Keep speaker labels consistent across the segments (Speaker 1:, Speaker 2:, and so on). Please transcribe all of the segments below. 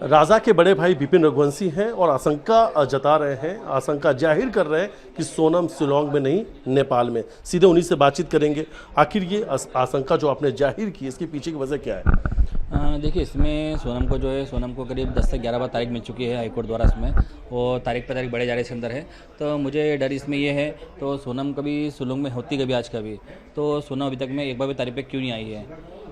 Speaker 1: राजा के बड़े भाई विपिन रघुवंशी हैं और आशंका जता रहे हैं, आशंका जाहिर कर रहे हैं कि सोनम शिलांग में नहीं नेपाल में। सीधे उन्हीं से बातचीत करेंगे। आखिर ये आशंका जो आपने जाहिर की, इसके पीछे की वजह क्या है?
Speaker 2: देखिए, इसमें सोनम को जो है, सोनम को करीब 10 से 11 बार तारीख मिल चुकी है हाईकोर्ट द्वारा। इसमें वो तारीख पे तारीख बढ़े जा रहे इसके अंदर है। तो मुझे डर इसमें ये है, तो सोनम कभी शिलांग में होती कभी आज कभी, तो सोनम अभी तक में एक बार भी तारीख पे क्यों नहीं आई है?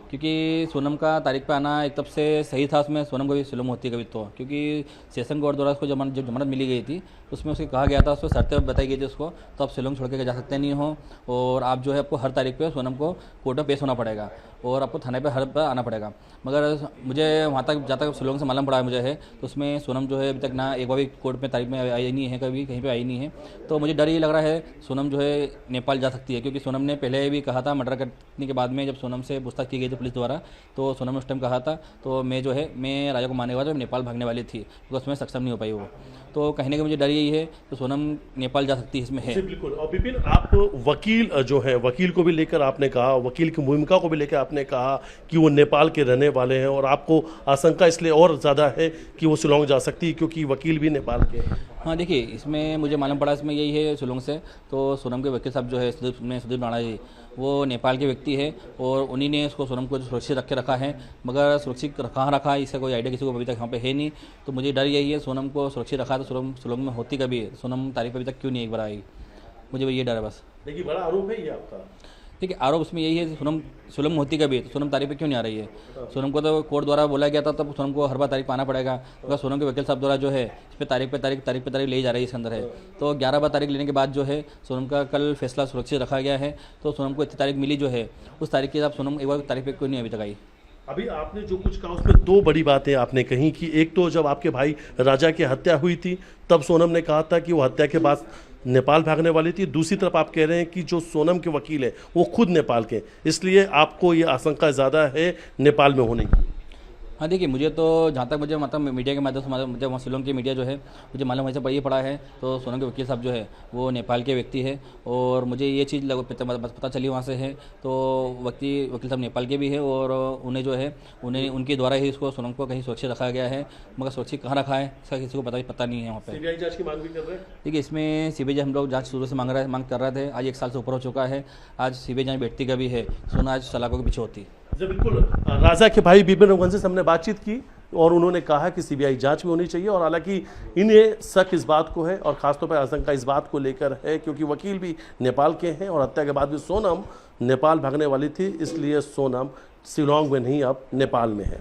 Speaker 2: क्योंकि सोनम का तारीख पे आना एक तब से सही था। उसमें सोनम कभी शिलांग होती कभी, तो क्योंकि सेशन कोर्ट द्वारा उसको जब जमानत मिली गई थी, उसमें उसे कहा गया था, उसको शर्तें बताई गई थी उसको, तो आप शिलांग छोड़ के जा सकते नहीं हो, और आप जो है आपको हर तारीख पे सोनम को कोर्ट में पेश होना पड़ेगा और आपको थाने पे हर बार आना पड़ेगा। मगर मुझे वहाँ तक जहाँ तक शिलांग से मालूम पड़ा है मुझे है, तो उसमें सोनम जो है अभी तक ना एक बार भी कोर्ट में तारीख में आई नहीं है, कभी कहीं पे आई नहीं है। तो मुझे डर ये लग रहा है सोनम जो है नेपाल जा सकती है, क्योंकि सोनम ने पहले भी कहा था, मर्डर करने के बाद में जब सोनम से पूछताछ की गई थी पुलिस द्वारा, तो सोनम ने उस टाइम कहा था, तो मैं जो है मैं राजा को मारने के बाद नेपाल भागने वाली थी, क्योंकि उसमें सक्षम नहीं हो पाई वो। तो कहने का मुझे डर यही है, तो सोनम नेपाल जा सकती है, इसमें है।
Speaker 1: बिल्कुल। और विपिन, आप वकील जो है, वकील को भी लेकर आपने कहा, वकील की भूमिका को भी लेकर आपने कहा कि वो नेपाल के रहने वाले हैं, और आपको आशंका इसलिए और ज़्यादा है कि वो शिलांग जा सकती है क्योंकि वकील भी नेपाल के हैं।
Speaker 2: हाँ, देखिए, इसमें मुझे मालूम पड़ा इसमें यही है शिलांग से, तो सोनम के वकील साहब जो है सुदीप राणा जी, वो नेपाल के व्यक्ति है, और उन्हीं ने उसको सोनम को सुरक्षित रख के रखा है। मगर सुरक्षित कहाँ रखा है इसका कोई आइडिया किसी को अभी तक यहाँ पे है नहीं। तो मुझे डर यही है, सोनम को सुरक्षित रखा, तो सोनम शिलांग में होती कभी, सोनम तारीख पे अभी तक क्यों नहीं एक बार आई, मुझे ये डर है बस।
Speaker 1: देखिए, बड़ा आरोप है ये आपका।
Speaker 2: ठीक है, आरोप उसमें यही है, सोनम शिलांग में होती कभी, तो सोनम तारीख पे क्यों नहीं आ रही है? सोनम को तो कोर्ट द्वारा बोला गया था, तब सोनम को हर बार तारीख पे आना पड़ेगा, क्योंकि सोनम के वकील साहब द्वारा जो है इस पर तारीख पे तारीख ले जा रही है इसके अंदर है। तो 11 बार तारीख लेने के बाद जो है सोनम का कल फैसला सुरक्षित रखा गया है, तो सोनम को इतनी तारीख मिली जो है, उस तारीख के हिसाब सोनम एक बार तारीख पे क्यों नहीं अभी तक आई?
Speaker 1: अभी आपने जो कुछ कहा उसमें दो बड़ी बातें आपने कही कि एक तो जब आपके भाई राजा की हत्या हुई थी, तब सोनम ने कहा था कि वो हत्या के बाद नेपाल भागने वाली थी। दूसरी तरफ आप कह रहे हैं कि जो सोनम के वकील है वो खुद नेपाल के, इसलिए आपको ये आशंका ज़्यादा है नेपाल में होने की।
Speaker 2: हाँ, देखिए, मुझे तो जहाँ तक मुझे मतलब मीडिया के माध्यम से मुझे वहाँ शिलांग की मीडिया जो है मुझे मालूम वैसे ये पड़ा है, तो सोनम के वकील साहब जो है वो नेपाल के व्यक्ति है, और मुझे ये चीज़ पता चली वहाँ से है। तो वकील साहब नेपाल के भी है, और उन्हें जो है उनके द्वारा ही इसको सोनम को कहीं सुरक्षित रखा गया है। मगर सुरक्षित कहाँ रखा है इसका किसी को पता नहीं है वहाँ पर।
Speaker 1: सीबीआई जांच की मांग भी कर रहे हैं।
Speaker 2: देखिए, इसमें सीबीआई जांच हम लोग जांच शुरू से मांग कर रहे थे। आज 1 साल से ऊपर हो चुका है। आज सीबीआई जांच बैठती का भी है, सोना आज सलाखों के पीछे होती।
Speaker 1: जी बिल्कुल। राजा के भाई विपिन रघुवंशी से हमने बातचीत की और उन्होंने कहा कि सीबीआई जांच भी होनी चाहिए, और हालांकि इन्हें शक इस बात को है और खासतौर पर आशंका इस बात को लेकर है क्योंकि वकील भी नेपाल के हैं और हत्या के बाद भी सोनम नेपाल भागने वाली थी, इसलिए सोनम शिलांग में नहीं अब नेपाल में है।